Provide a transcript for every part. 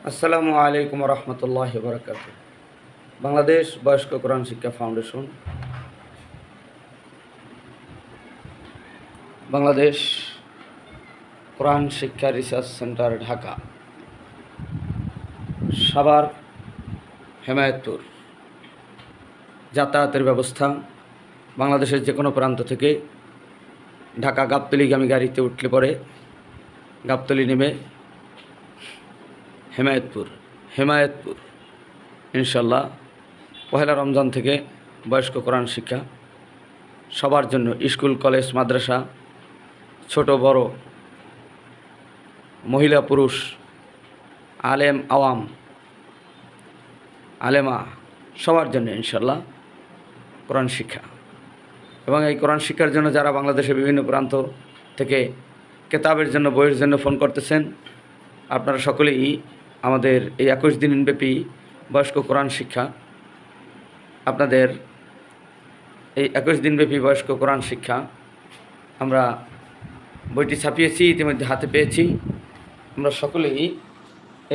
আসসালামু আলাইকুম রহমতুল্লাহ বরকাত। বাংলাদেশ বয়স্ক কোরআন শিক্ষা ফাউন্ডেশন, বাংলাদেশ কোরআন শিক্ষা রিসার্চ সেন্টার, ঢাকা, সাভার, হেমায়েতপুর যাতায়াতের ব্যবস্থা বাংলাদেশের যে কোনো প্রান্ত থেকে ঢাকা গাবতলীগামী গাড়িতে উঠলে পরে গাবতলী নেমে হেমায়েতপুর ইনশাল্লাহ পহেলা রমজান থেকে বয়স্ক কোরআন শিক্ষা সবার জন্য, স্কুল কলেজ মাদ্রাসা ছোট বড় মহিলা পুরুষ আলেম আওয়াম আলেমা সবার জন্য ইনশাল্লাহ কোরআন শিক্ষা। এবং এই কোরআন শিক্ষার জন্য যারা বাংলাদেশের বিভিন্ন প্রান্ত থেকে কেতাবের জন্য, বইয়ের জন্য ফোন করতেছেন, আপনারা সকলেই আমাদের এই 21 দিনব্যাপী বয়স্ক কোরআন শিক্ষা, আপনাদের এই 21 দিনব্যাপী বয়স্ক কোরআন শিক্ষা আমরা বইটি ছাপিয়েছি, ইতিমধ্যে হাতে পেয়েছি। আমরা সকলেই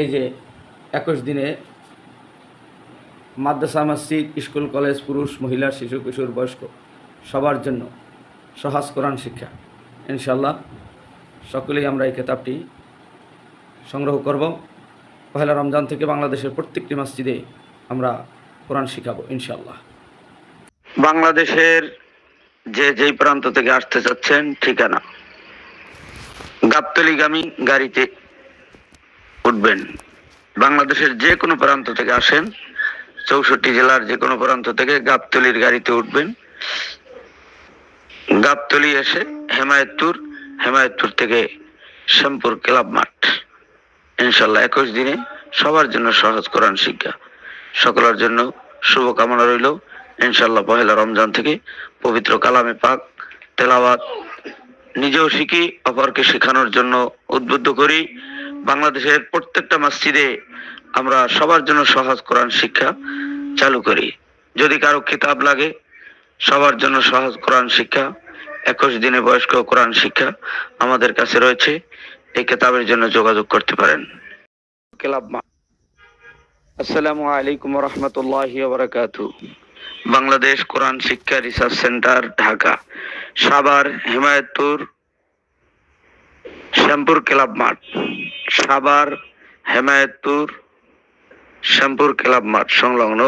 এই যে 21 দিনে মাদ্রাসা, মসজিদ, স্কুল কলেজ, পুরুষ মহিলা শিশু কিশোর বয়স্ক সবার জন্য সহজ কোরআন শিক্ষা ইনশাল্লাহ সকলেই আমরা এই কিতাবটি সংগ্রহ করব। পহেলা রমজান থেকে বাংলাদেশের প্রত্যেকটি মসজিদে আমরা কোরআন শিখাবো ইনশাল্লাহ। বাংলাদেশের যেই প্রান্ত থেকে আসতে চাচ্ছেন, ঠিকানা গাবতলীগামী গাড়িতে উঠবেন। বাংলাদেশের যে কোনো প্রান্ত থেকে আসেন, 64 জেলার যে কোনো প্রান্ত থেকে গাবতলীর গাড়িতে উঠবেন। গাবতলী এসে হেমায়েতপুর থেকে শ্যামপুর ক্লাব মাঠ ইনশাল্লাহ 21 দিনে সবার জন্য সহজ কোরআন শিক্ষা। সকলের জন্য শুভকামনা রইল ইনশাল্লাহ। পহেলা রমজান থেকে পবিত্র কালামে পাক তেলাওয়াত নিজেও শিখি, অপরকে শেখানোর জন্য উদ্বুদ্ধ করি। বাংলাদেশের প্রত্যেকটা মসজিদে আমরা সবার জন্য সহজ কোরআন শিক্ষা চালু করি। যদি কারো কিতাব লাগে, সবার জন্য সহজ কোরআন শিক্ষা 21 দিনে বয়স্ক কোরআন শিক্ষা আমাদের কাছে রয়েছে। এই কিতাবের জন্য যোগাযোগ করতে পারেন। আসসালামু আলাইকুম রহমতুল্লাহি ওয়া বারাকাতুহু। বাংলাদেশ কোরআন শিক্ষা research centre, Dhaka, Savar, Hemayetpur, Shyampur club মাঠ, সাভার, হেমায়েতপুর, শ্যামপুর ক্লাব মাঠ সংলগ্ন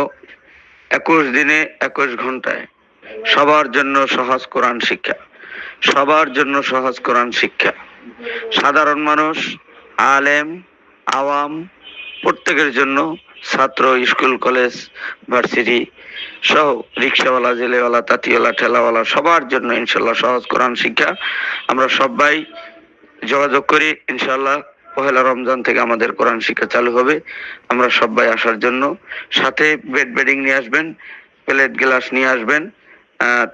21 দিনে 21 ঘন্টায় সবার জন্য সহজ কোরআন শিক্ষা, সবার জন্য সহজ কোরআন শিক্ষা। সাধারণ মানুষ, আলেম আওয়াম প্রত্যেকের জন্য, ছাত্র, স্কুল কলেজ ভার্সিটি সহ রিক্সাওয়ালা, জেলেওয়ালা, তাঁতিওয়ালা, ঠেলাওয়ালা সবার জন্য ইনশাল্লাহ সহজ কোরআন শিক্ষা। আমরা সবাই যোগাযোগ করি ইনশাল্লাহ। পহেলা রমজান থেকে আমাদের কোরআন শিক্ষা চালু হবে। আমরা সবাই আসার জন্য, সাথে বেডিং নিয়ে আসবেন, প্লেট গ্লাস নিয়ে আসবেন,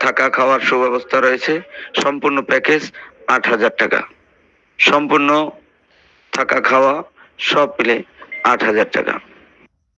থাকা খাওয়ার সুব্যবস্থা রয়েছে। সম্পূর্ণ প্যাকেজ 8,000 টাকা, সম্পূর্ণ থাকা খাওয়া সব মিলে 8,000 টাকা।